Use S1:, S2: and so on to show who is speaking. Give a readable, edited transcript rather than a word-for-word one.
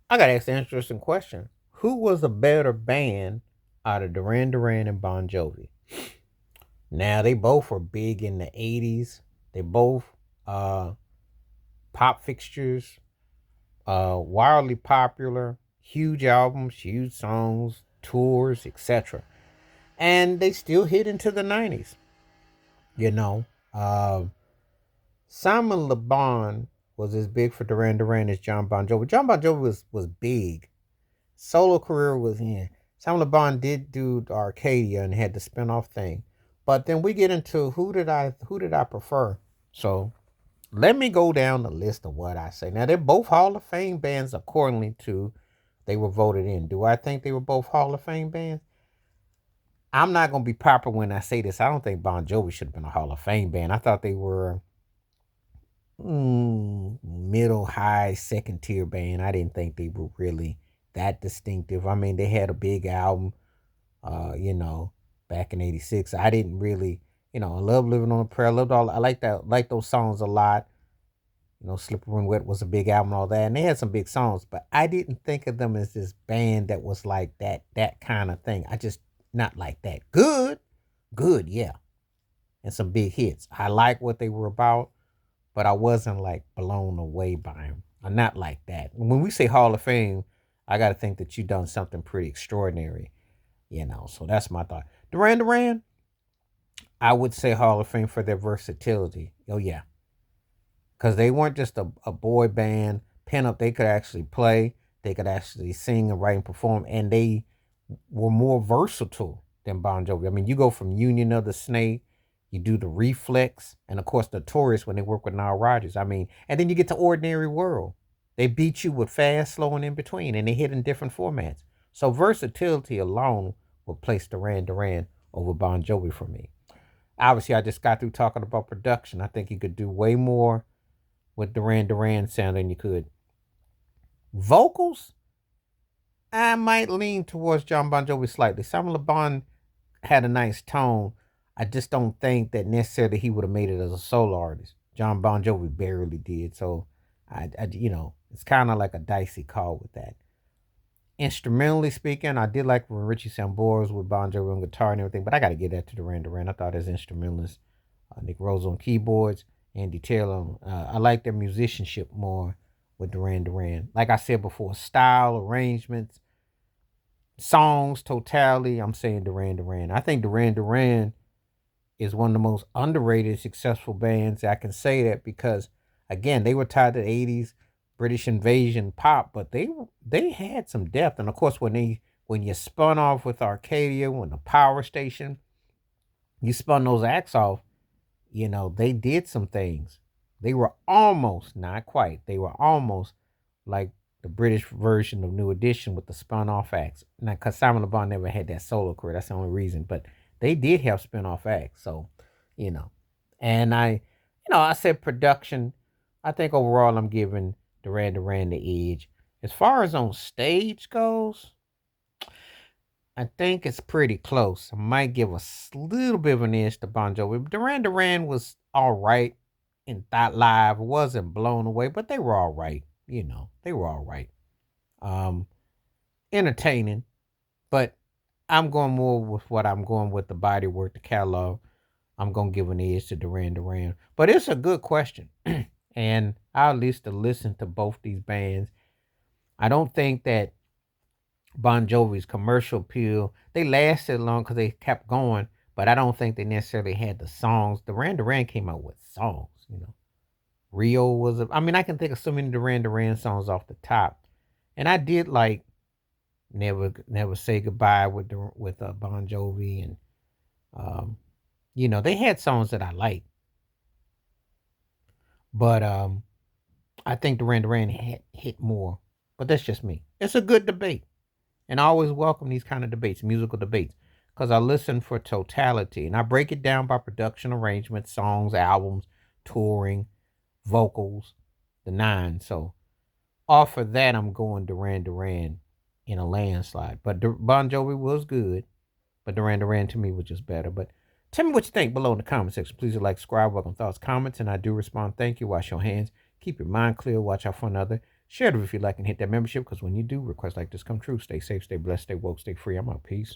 S1: I got to ask an interesting question. Who was a better band out of Duran Duran and Bon Jovi? Now, they both were big in the 80s. They both uh, pop fixtures, wildly popular, huge albums, huge songs, tours, etc. And they still hit into the 90s. You know, uh, Simon Le Bon was as big for Duran Duran as John Bon Jovi. John Bon Jovi was big. Solo career was in. Simon Le Bon did do the Arcadia and had the spinoff thing. But then we get into who did I prefer. So let me go down the list of what I say. Now they're both Hall of Fame bands accordingly to they were voted in. Do I think they were both Hall of Fame bands? I'm not gonna be proper when I say this. I don't think Bon Jovi should have been a Hall of Fame band. I thought they were middle, high, second tier band. I didn't think they were really that distinctive. I mean, they had a big album, uh, you know, back in '86. I didn't really, I love Living on a Prayer. I loved all. I like those songs a lot. Slippery When Wet was a big album, and all that, and they had some big songs. But I didn't think of them as this band that was like that kind of thing. I just not like that. Good, yeah, and some big hits. I like what they were about, but I wasn't like blown away by them. I'm not like that. When we say Hall of Fame, I got to think that you've done something pretty extraordinary, So that's my thought. Duran Duran, I would say Hall of Fame for their versatility. Oh yeah, because they weren't just a boy band pin up. They could actually play. They could actually sing and write and perform, and they were more versatile than Bon Jovi. I mean, you go from Union of the Snake, you do the Reflex, and of course the Tourists when they work with Nile Rodgers. I mean, and then you get to Ordinary World. They beat you with fast, slow, and in between, and they hit in different formats. So versatility alone will place Duran Duran over Bon Jovi for me. Obviously, I just got through talking about production. I think you could do way more with Duran Duran sound than you could. Vocals, I might lean towards John Bon Jovi slightly. Simon Le Bon had a nice tone. I just don't think that necessarily he would have made it as a solo artist. John Bon Jovi barely did, so it's kind of like a dicey call with that. Instrumentally speaking, I did like when Richie Sambora was with Bon Jovi on guitar and everything, but I got to get that to Duran Duran. I thought as instrumentalists, Nick Rose on keyboards, Andy Taylor. I like their musicianship more with Duran Duran. Like I said before, style, arrangements, songs, totality. I'm saying Duran Duran. I think Duran Duran is one of the most underrated, successful bands. I can say that because, again, they were tied to the '80s British invasion pop, but they had some depth. And of course, when you spun off with Arcadia, when the Power Station, you spun those acts off. They did some things. They were almost, not quite, they were almost like the British version of New Edition with the spun off acts. Now, because Simon Le Bon never had that solo career, that's the only reason. But they did have spin off acts. So, you know, and I said production. I think overall I'm giving Duran Duran the edge. As far as on stage goes, I think it's pretty close. I might give a little bit of an edge to Bon Jovi. Duran Duran was all right in Thought Live. It wasn't blown away, but they were all right. They were all right. Um, Entertaining, but I'm going more with what I'm going with the body work, the catalog. I'm gonna give an edge to Duran Duran, but it's a good question, and I'll at least to listen to both these bands. I don't think that Bon Jovi's commercial appeal. They lasted long because they kept going, but I don't think they necessarily had the songs. Duran Duran came out with songs. Rio was I mean, I can think of so many Duran Duran songs off the top. And I did like Never Say Goodbye with Bon Jovi, and um, they had songs that I liked, but I think Duran Duran hit more. But that's just me. It's a good debate. And I always welcome these kind of debates, musical debates, because I listen for totality and I break it down by production arrangement, songs, albums, touring, vocals, the nine. So off of that, I'm going Duran Duran in a landslide. But Bon Jovi was good, but Duran Duran to me was just better. But tell me what you think below in the comment section. Please like, subscribe, welcome thoughts, comments, and I do respond. Thank you. Wash your hands. Keep your mind clear. Watch out for another. Share it if you like and hit that membership because when you do, requests like this come true. Stay safe, stay blessed, stay woke, stay free. I'm out. Peace.